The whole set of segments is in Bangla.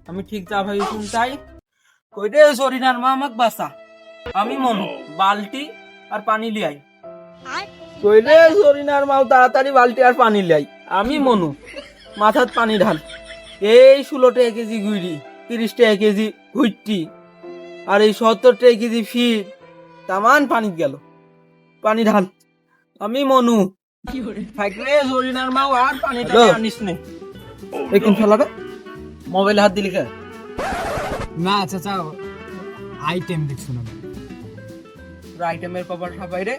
আমি ঠিক যা ভাবি তাই। কই রে সরিনার মা আমাক বাসা। আমি মনু বালতি আর পানি লিয়াই। কই রে সরিনার মাও তাড়াতাড়ি বালতি আর পানি লিয়াই। আমি মনু মাথাত পানি ঢাল। এই 16 টাকা কেজি গুইরি, 30 টাকা কেজি ঘুইটি আর এই 70 টাকা কেজি ফিট তামান পানি গেল। পানি ঢাল। আমি মনু থাকলে সরিনার মাও আর পানিটা আনিস নে। এই কোন ফেলাবে মোবাইল হাত দিলি কে? না চাচা আইটেম দেখছো না আইটেমের পাবার সবাই রে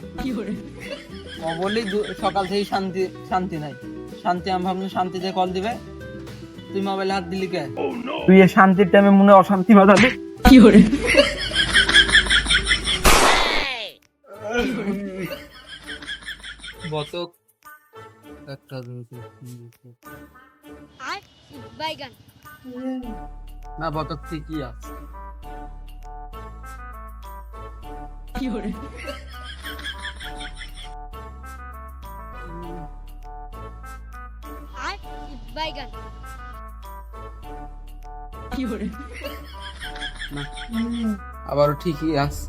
বলি সকাল থেকে শান্তি শান্তি নাই। শান্তি আমি ভাবলাম শান্তিতে কল দিবে, তুই মোবাইল হাত দিলি কে? তুই এই শান্তির টাইমে মনে অশান্তি বাজালি কি করে? বতক একটা না বতক ঠিকই আছে। কি করে? না আবারও ঠিকই আছে।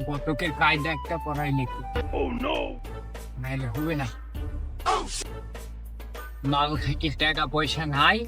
বতকের কায়দা একটা পড়াই নাকি নাইলে হবে না। মাল থেকে টাকা পয়সা নাই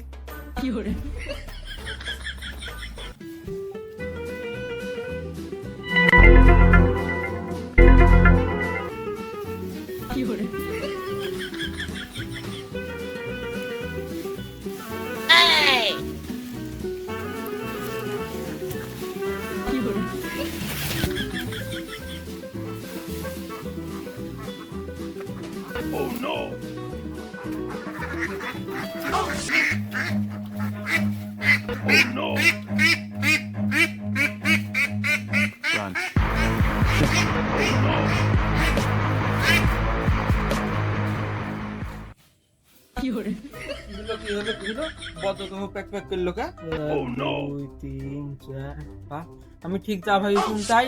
আমি ঠিক যা ভাবি তাই।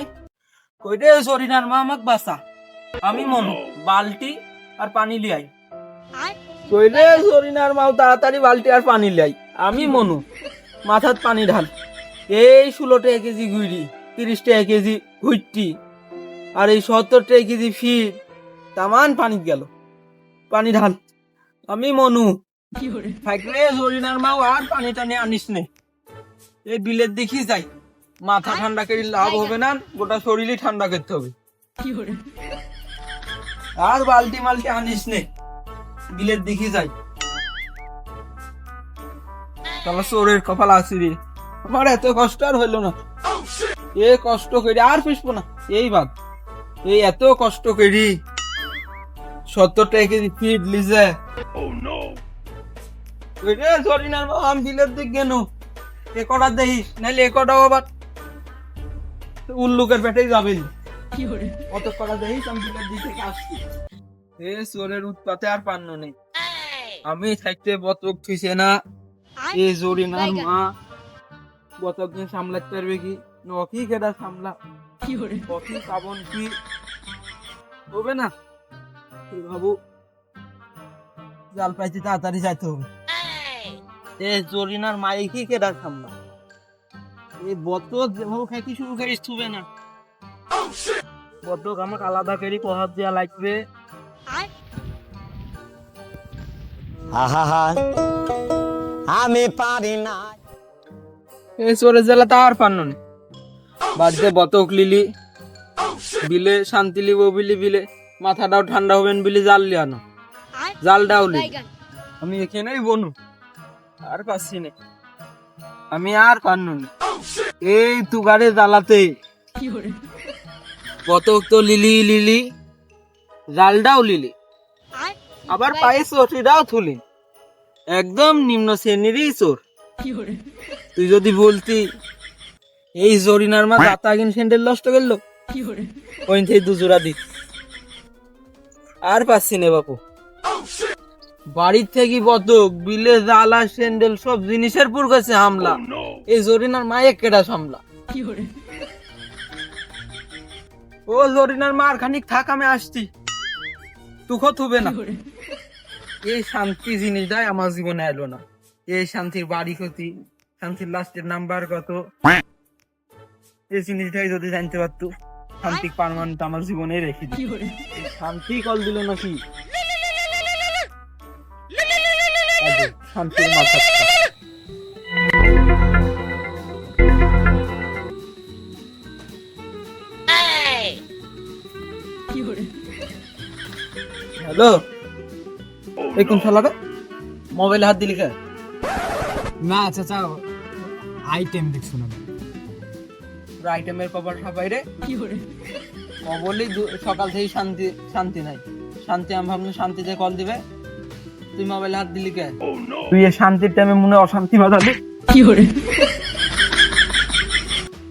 কই রে সরিনার মা আমাক বাসা। আমি মনু বালতি আর পানি লিয়াই। কই রে সরিনার মাও তাড়াতাড়ি বালতি আর পানি লিয়াই। আমি মনু মাথাত পানি ঢাল। এই 16 টাকা কেজি গুইরি, 30 টাকা কেজি ঘুইটি আর এই 70 টাকা কেজি ফিট তামান পানি গেল। পানি ঢাল। আমি মনু থাকলে সরিনার মাও আর পানি টানি আনিস নে। এই বিলের দেখি যাই, মাথা ঠান্ডা করে লাভ হবে না, গোটা শরীরই ঠান্ডা করতে হবে। আর বালতি মালতি আনিস নে, বিলের দেখি যাই। তাহলে চোরের কপাল আসি রে, আমার এত কষ্ট আর হইলো না। এ কষ্ট করি আর পিসবো না, এই বাদ। এই এত কষ্ট করি 70 টাকা কেজি ফিট লিজে সরিনার মা আমি বিলের দিক গেল। এ কটা দেখিস নাহলে এ কটাও আবার উল্লুকের পেটেই যাবে। অত কটা দেখিস আমি বিলের দিক থেকে আসছি। এ চোরের উৎপাতে আর পান্ন নেই। আমি থাকতে বতক থুইছে না। এ জরিনার মা বতক দিন সামলাতে পারবে কি? নকি কেডা সামলা কফি কাবন কি হবে না? বাবু জাল পাইতে তাড়াতাড়ি যাইতে হবে। এ জরিনার মাই কি কেডা সামলা? এই বতক যেভাবে খাইতে শুরু করিস থুবে না। বতক আমাকে আলাদা করে প্রভাব দেওয়া লাগবে। আমি পারি না। এই চোরের জেলা তা আর পান্ন না। বাড়িতে বতক লিলি, বিলে শান্তি লিব বিলি, বিলে মাথাটাও ঠান্ডা হবেন বিলি জাল লিয়ানো, জালটাও লি। আমি এখানেই বনু আর পাচ্ছি না, আমি আর পান্ন না। এই তুগারে জ্বালাতে বতক তো লিলি লিলি, জালটাও লিলি, আবার পায়ে চটিটাও থুলি। একদম নিম্ন শ্রেণীরই চোর। তুই যদি বলতি এই জরিনার মা দাতা কিন স্যান্ডেল নষ্ট করলো, ওই থেকে 2 জোড়া দিত। আর পাচ্ছি না বাপু। বাড়ির থেকে বতক বিলে জালা স্যান্ডেল সব জিনিসের পুর কাছে হামলা। এই জরিনার মায়ে কেডা সামলা। ও জরিনার মার খানিক থাক, আমি আসছি, তুখো থুবে না। এই শান্তি জিনিসটাই আমার জীবনে এলো না। এই শান্তির বাড়ি ক্ষতি, শান্তির লাস্টের নাম্বার কত, এই জিনিসটাই যদি জানতে পারতো, শান্তি পারমানেন্ট আমার জীবনে রেখে দিই। শান্তি কল দিল নাকি শান্তির মাথা। হ্যালো, এই কোন শালাটা মোবাইলে হাত দিলি কে? না চাচা, আইটেম দেখছো না? আইটেমের কপাল সাপাই রে। বলি সকাল থেকে শান্তি শান্তি নাই, শান্তি। আমি ভাবলাম শান্তিতে কল দিবে, তুই মোবাইলে হাত দিলি কে? তুই এই শান্তির টাইমে মনে অশান্তি বাজালি।